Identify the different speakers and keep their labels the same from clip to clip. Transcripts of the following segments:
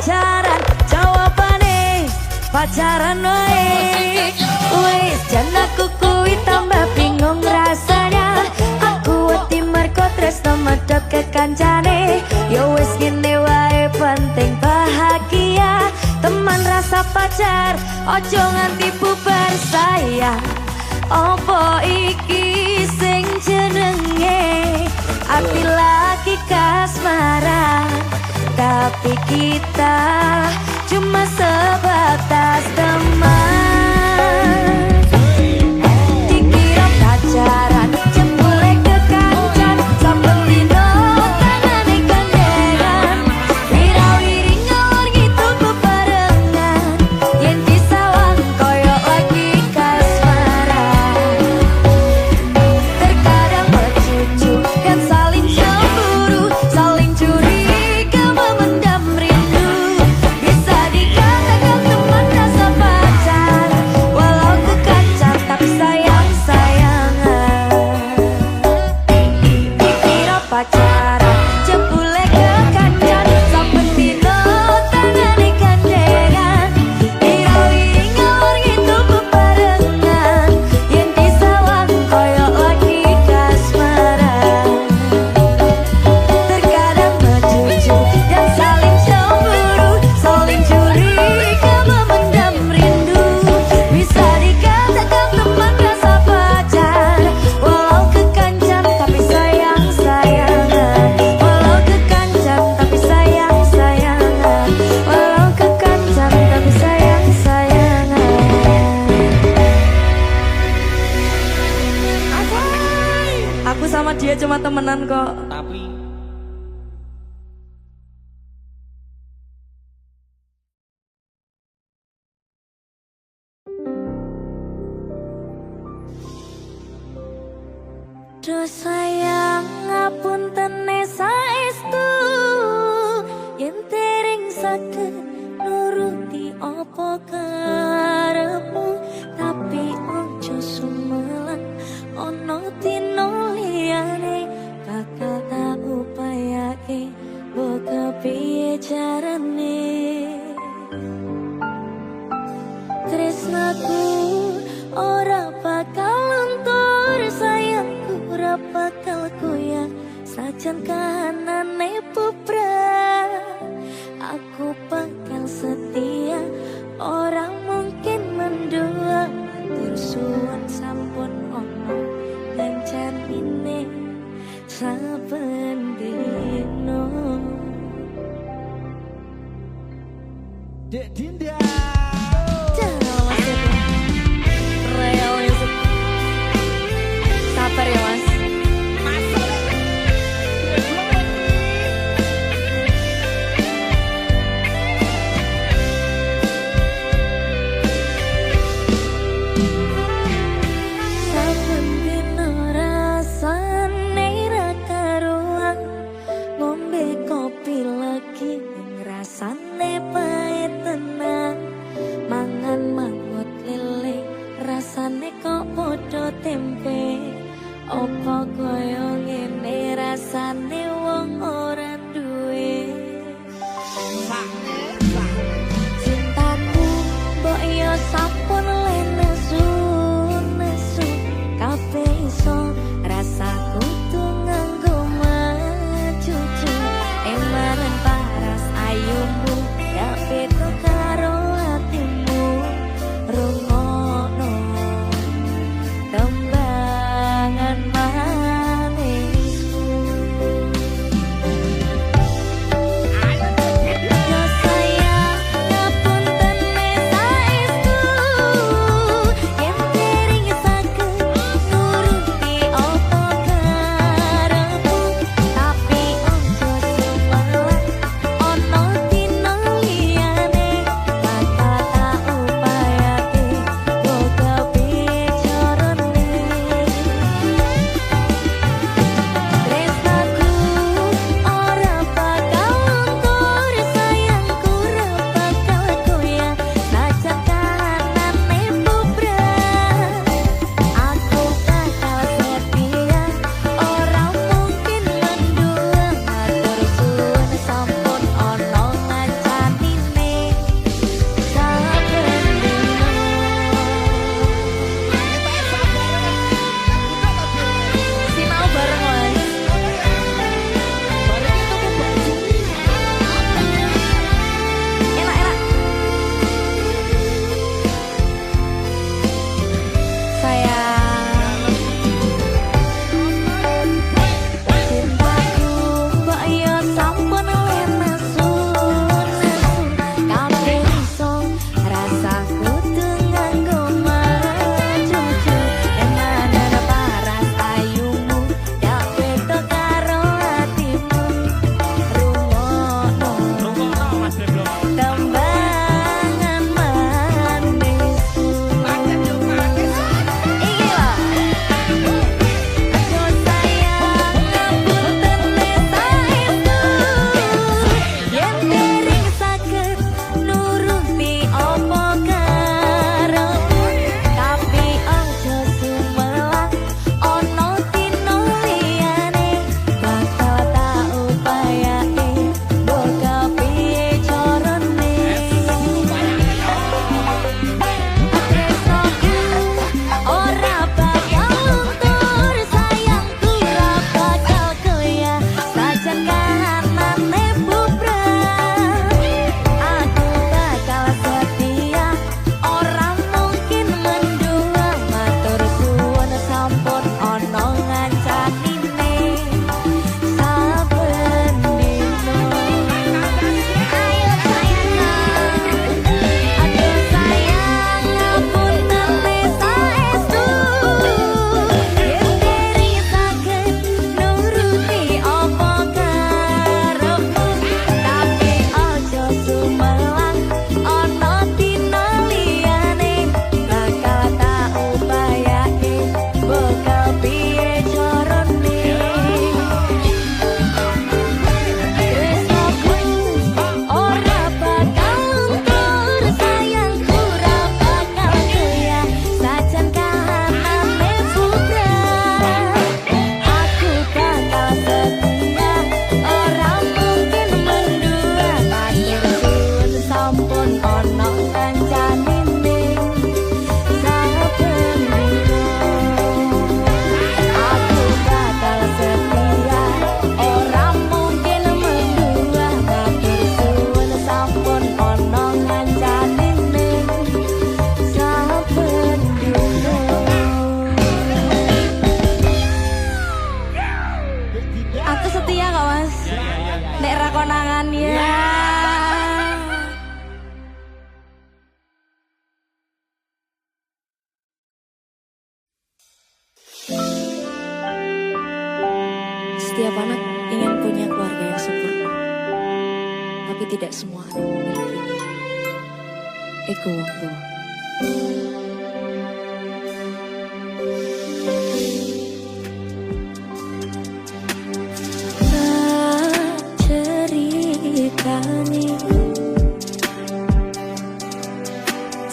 Speaker 1: pacaran, jawabane pacaran wae. Wis jan aku kuwi tambah bingung rasanya. Aku wedi mergo tresno medhot ke kancane. Yo wis ngene wae penting bahagia. Teman rasa pacar, ojo nganti bubar sayang. Opo iki sing jenenge ati lagi kasmaran, tapi kita cuma sebatas teman. Dikira pacaran jebule kekancan, sampai dino tangane gandengan. Wirawiri ngalor gitu bebarengan, yen disawang koyo lagi kasmaran. Terkadang bercucu dan saling cemburu, saling curiga memendam rindu. Bisa dikatakan teman rasa pacar, walau kekancan tapi sayang-sayangan. Dikira pacaran jebule kekancan, sampai dino tangane gandengan. Wirawiri ngalor gitu bebarengan, yen disawang koyo lagi kasmaran. Terkadang bercucu dan saling cemburu, saling curiga memendam rindu. Bisa dikatakan teman rasa pacar, walau kekancan tapi sayang-sayangan. Walau kekancan tapi sayang-sayangan. Walau kekancan tapi sayang-sayangan. Aku sama dia cuma temenan kok.
Speaker 2: Tapi
Speaker 1: Duh sayang ngapunten saestu, yen tering saged nuruti apa karepmu. Tapi ojo sumelan ono dino liyane, bakal tak upayake mbok kepiye carane. Tresnaku ora bakal luntur, sayangku ora bakal goyah sajan kahanane bubrah. Aku bakal setia, orang mungkin mendua. Tursuan sampun ono ngencanine saben dino.
Speaker 2: Dek Dinda.
Speaker 1: Real music. Sabar ya mas. Saben dino rasane ra karuan, ngombe kopi lagi rasane pahit tenan. Mangan mangut lele rasane kok podo tempe. Opo koyo ngene rasane wong ora duwe. Cintaku mbok yo sampun le nesu, kabeh iso rasaku tuh nganggo macucu. Emaran paras ayumu gak beda karo atimu. Rungono tembangan manisku. Setiap anak ingin punya keluarga yang sempurna, tapi tidak semua anak memilikinya. Eko wong tua.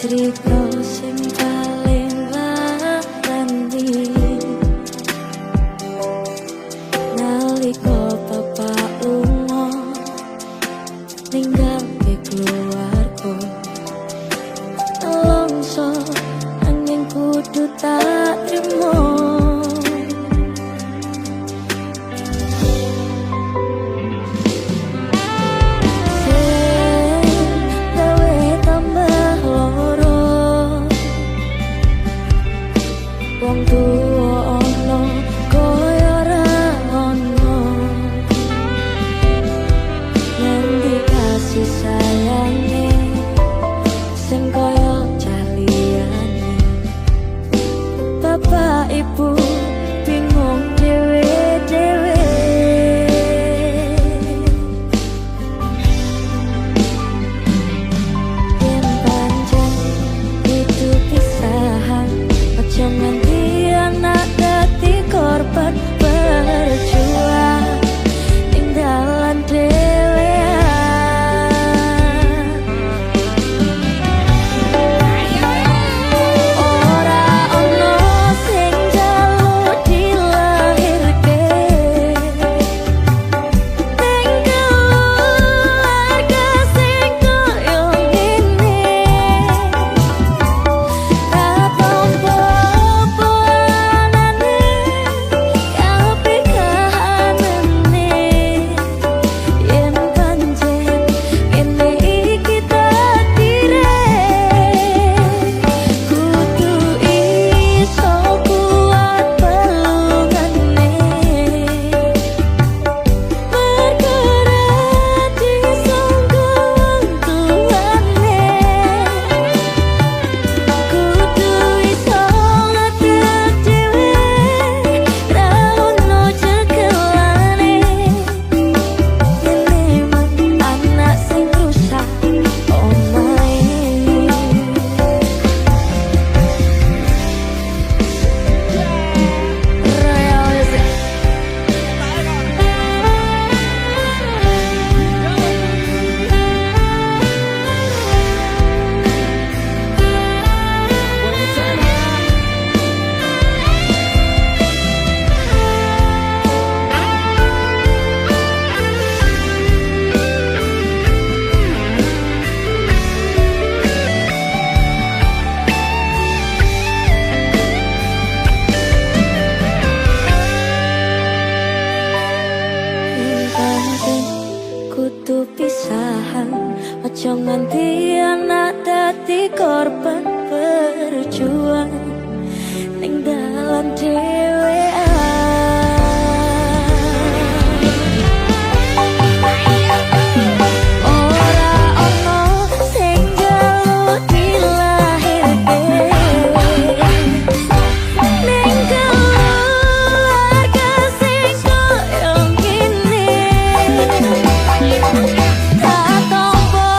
Speaker 2: Cerita sing paling larani nalika bapak lunga ninggal ke keluarga nelongso angin kudu tak trimo. Wong tuwa ono koyo ora ono, ngendi kasih sayange sing koyo jaliyane. Bapak ibu bingung dhewe-dhewe, yen pancen itu pisahan aja nganti anak dadi korban berjuang ing dalan dhewean. Ora ono sing jaluk dilahirke ning keluarga sing koyo ngene. Kudu pisahan, aja nganti anak dadi korban berjuang ning dalan dhewean. Ora ono sing jaluk dilahirke ning keluarga sing koyo ngene. Tak tombo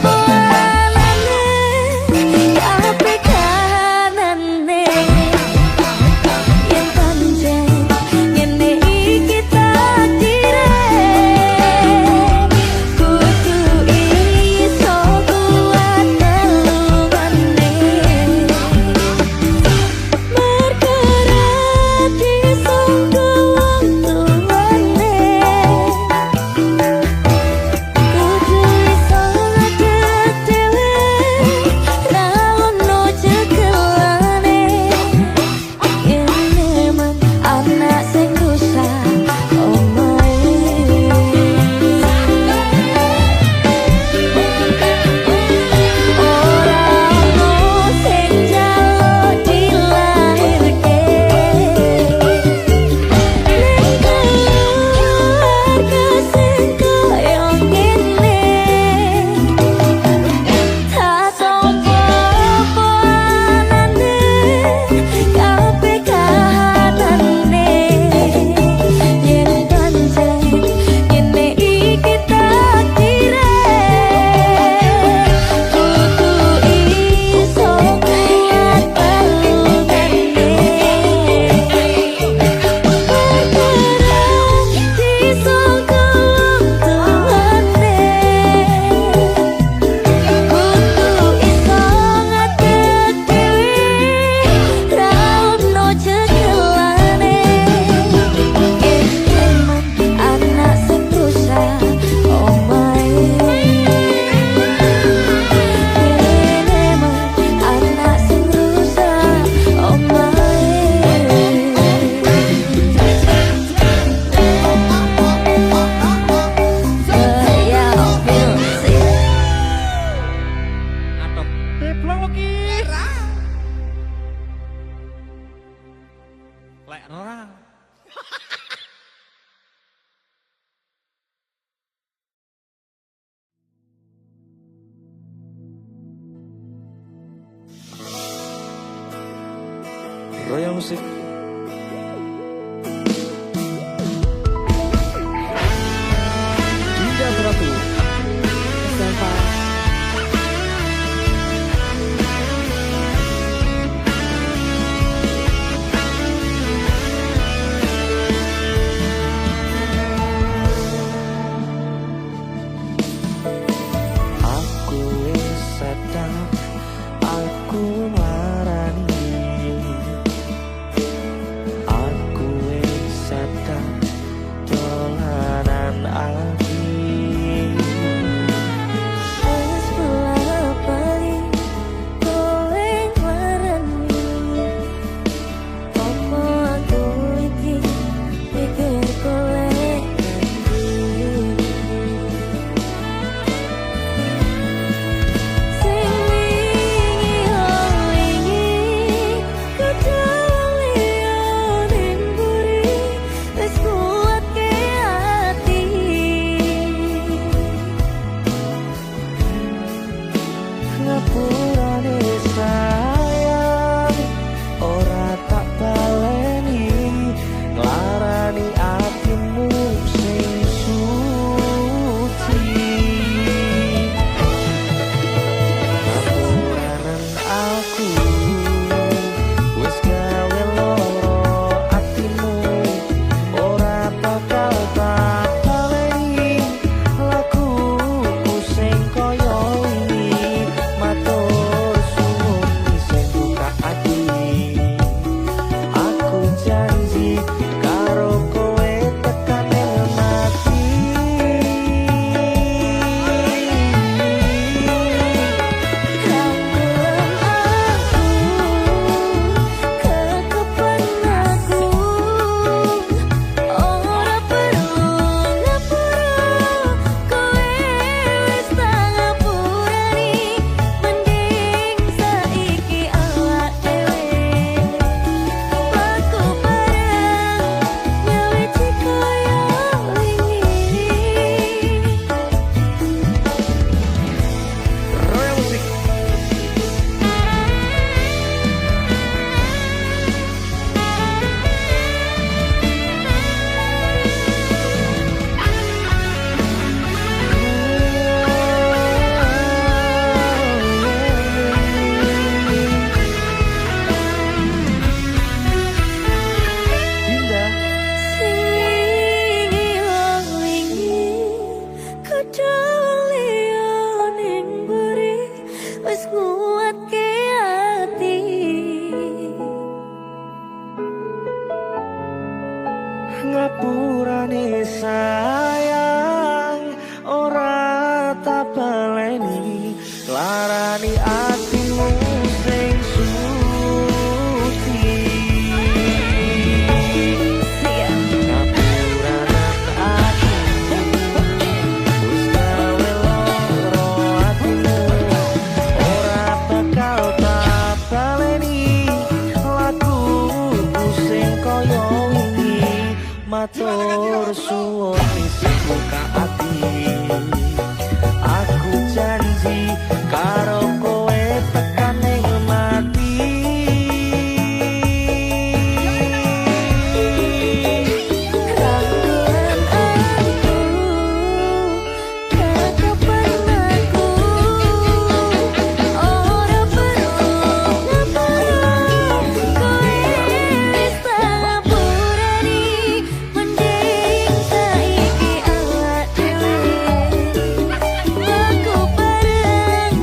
Speaker 2: polane kabeh kahanane.
Speaker 3: Lek ora.
Speaker 4: Royal Musik. Dinda Pratu.
Speaker 1: Zava.
Speaker 4: Aku wis sadar, aku marani. Aku wis sadar, dolanan ati.
Speaker 2: Wis pelapali kowe nglarani. Apa aku iki mikir kowe sing wingi wingi kadang liya ning buri wis kuatke ati.
Speaker 4: Ngapurane sayang, ora tak baleni. Nglarani atimu sing suci. Ngapuranen aku wis gawe loro atimu. Ora bakal tak baleni lakuku sing koyo ini. Matur suwun sing buka ati. Aku janji karo kowe tekan ing mati.
Speaker 2: Rangkulan aku, kekepan aku, ora perlu ngapura, kowe wis tak ngapurani, mending saiki awak dhewe laku bareng nyawiji koyo wingi.
Speaker 4: Royal Musik. Dinda.
Speaker 2: Sing wingi kadang liya ning buri wis nguatke ati.
Speaker 4: Ngapurane sayang, ora tak baleni. Larani atimu sing suci. Ngapuranen aku wis gawe loro atimu. Ora bakal tak baleni lakuku sing koyo wingi. Matur suwun sing buka ati. Aku janji karo kowe tekan ing mati.
Speaker 2: Rangkulan aku, kekepan aku, ora perlu ngapura, kowe wis tak ngapurani, mending saiki awak dhewe laku bareng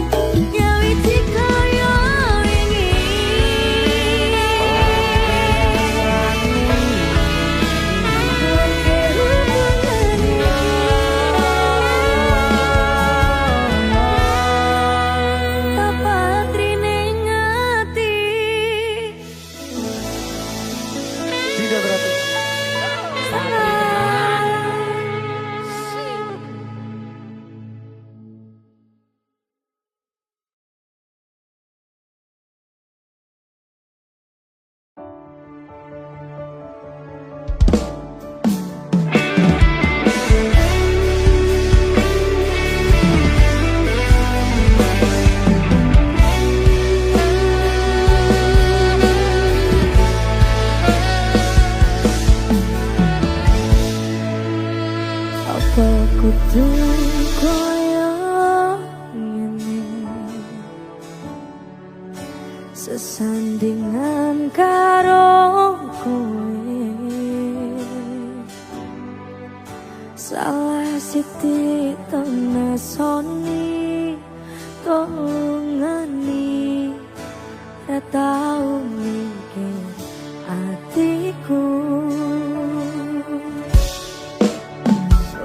Speaker 2: nyawiji koyo wingi.
Speaker 4: Tidak berarti.
Speaker 2: Siti tonesoni tolongani ra tau mikir atiku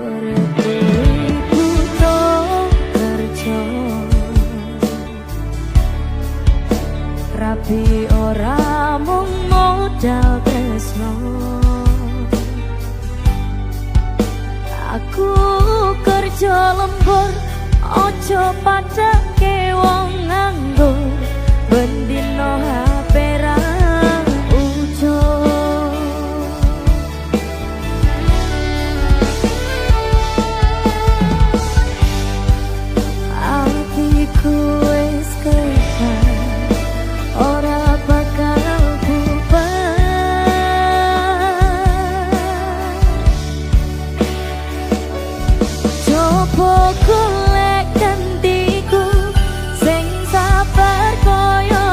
Speaker 2: uripku butuh kerja rapi ora mung modal tresno aku kerja lembur ojo padake wong nganggur bendino HP ra ujo atiku wis kekal ora bakal bubar coba golek gantiku sing sabar koyo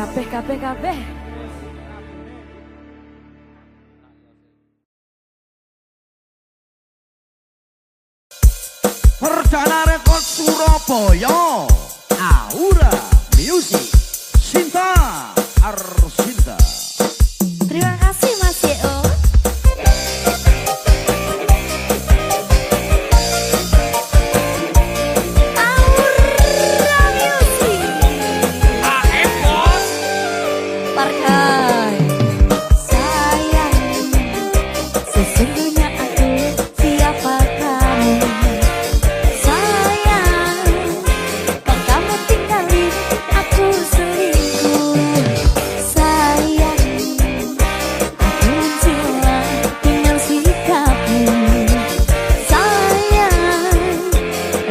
Speaker 2: kabeh.
Speaker 3: Perdana Rekod Surabaya, Aura Music, Sinta Arsinta.
Speaker 2: Terima kasih Mas Yeo. Aura Music.
Speaker 4: AM Bos.
Speaker 2: Parkai. Sayang, sesungguhnya aku siapa kamu. Sayang, kau kamu tinggalin aku selingkuh. Sayang, aku mencela dengan sikapmu. Sayang,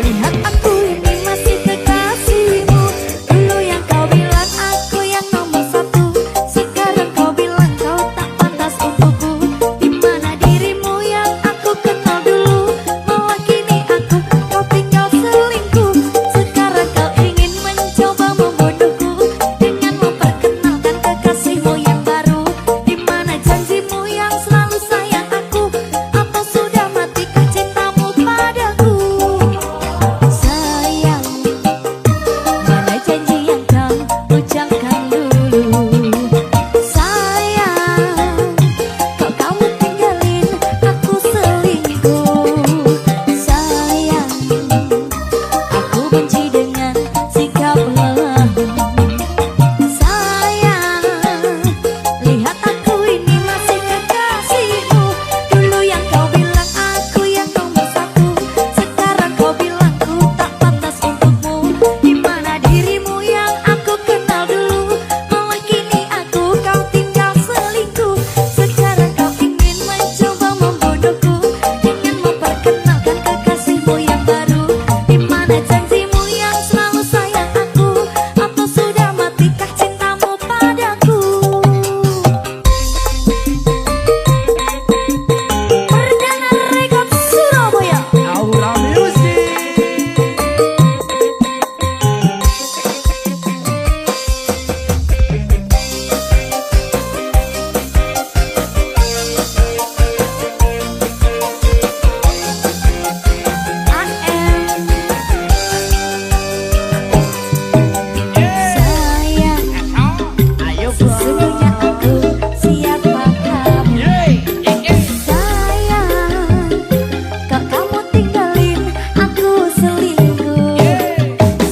Speaker 2: lihat aku ini masih kekasihmu. Dulu yang kau bilang aku yang nomor satu, sekarang kau bilang kau tak pantas untukku. Dimana dirimu yang aku kenal dulu, malah kini aku kau tinggal selingkuh. Sekarang kau ingin mencoba membunuhku dengan memperkenalkan kekasihmu yang baru. Dimana janjimu yang selalu sayang aku, atau sudah matikah cintamu padaku. Sayang, mana janji yang kau ucapkan dulu. Sayang, kau kamu tinggalin aku selingkuh. Sayang, aku benci dengan sikapmu. Sayang, lihat aku ini masih kekasihmu. Dulu yang kau bilang aku yang nomor satu, sekarang kau bilang ku tak pantas untukmu. Dimana dirimu yang aku kenal dulu, malah kini aku kau tinggal selingkuh. Sekarang kau ingin mencoba membunuhku dengan memperkenalkan kekasihmu yang baru. Dimana janjimu yang selalu sayang aku, atau sudah matikah cintamu padaku. Perdana Rekod Surabaya.
Speaker 3: Aura Music.
Speaker 2: Sayang,
Speaker 3: Ayo
Speaker 2: sesungguhnya aku siapa kamu. Sayang, kau kamu tinggalin aku selingkuh.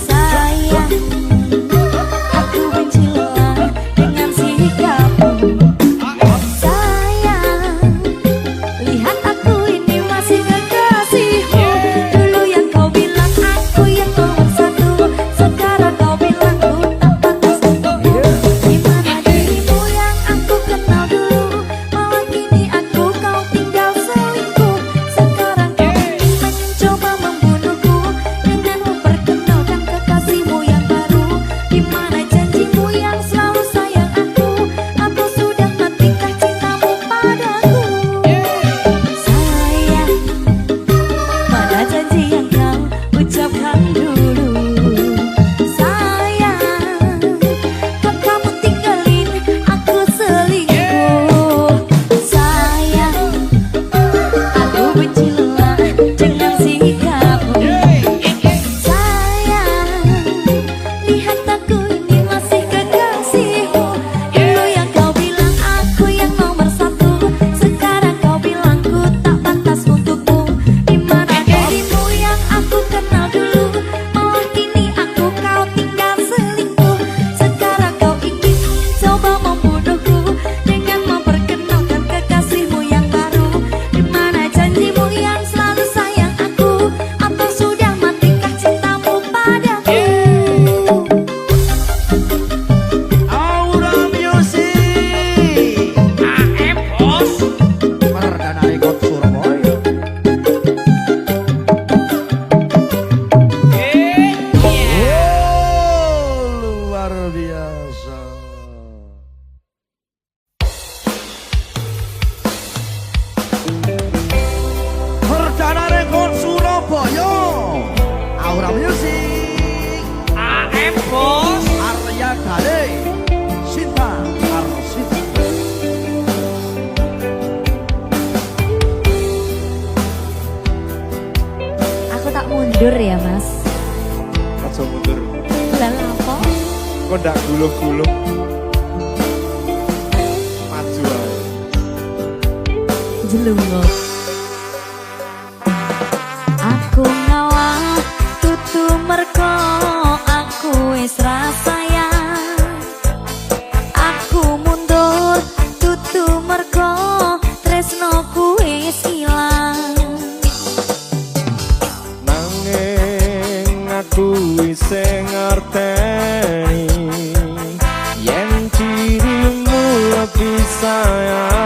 Speaker 2: Sayang, aku bencilah dengan sikapmu. Sayang, lihat aku ini masih kekasihmu. Dulu yang kau bilang aku yang nomor satu, sekarang kau bilang ku tak pantas untukmu. Dimana dirimu yang aku kenal dulu, malah kini aku kau tinggal selingkuh. Sekarang kau ingin mencoba membunuhku dengan memperkenalkan kekasihmu yang baru. Dimana janjimu yang selalu sayang aku, atau sudah matikah cintamu padaku. Sayang, mana janji yang kau ucapkan dulu. Sayang, kau kamu tinggalin aku selingkuh. Sayang, aku bencilah dengan sikapmu. Sayang, lihat aku ini masih kekasihmu. Dulu yang kau bilang aku yang nomor satu, sekarang kau bilang ku tak pantas untukmu. Dimana dirimu yang aku kenal dulu, malah kini aku kau tinggal selingkuh. Sekarang kau ingin coba membunuhku dengan memperkenalkan kekasihmu yang baru. Dimana janjimu yang selalu sayang aku, atau sudah matikah cintamu padaku.
Speaker 3: Aura Music.
Speaker 4: AM Bos.
Speaker 3: Perdana Rekod Surabaya. Oh, luar biasa. Perdana Rekod Surabaya, Aura Music,
Speaker 4: AM Bos.
Speaker 3: Arya Gale.
Speaker 4: guluh-guluh. Maju ae.
Speaker 2: Jelungo. Aku ngalah tutu merko aku wis ra sayang. Aku mundur tutu merko tresnoku wis ilang.
Speaker 4: Nanging aku wis ngerteni yen dirimu lebih sayang.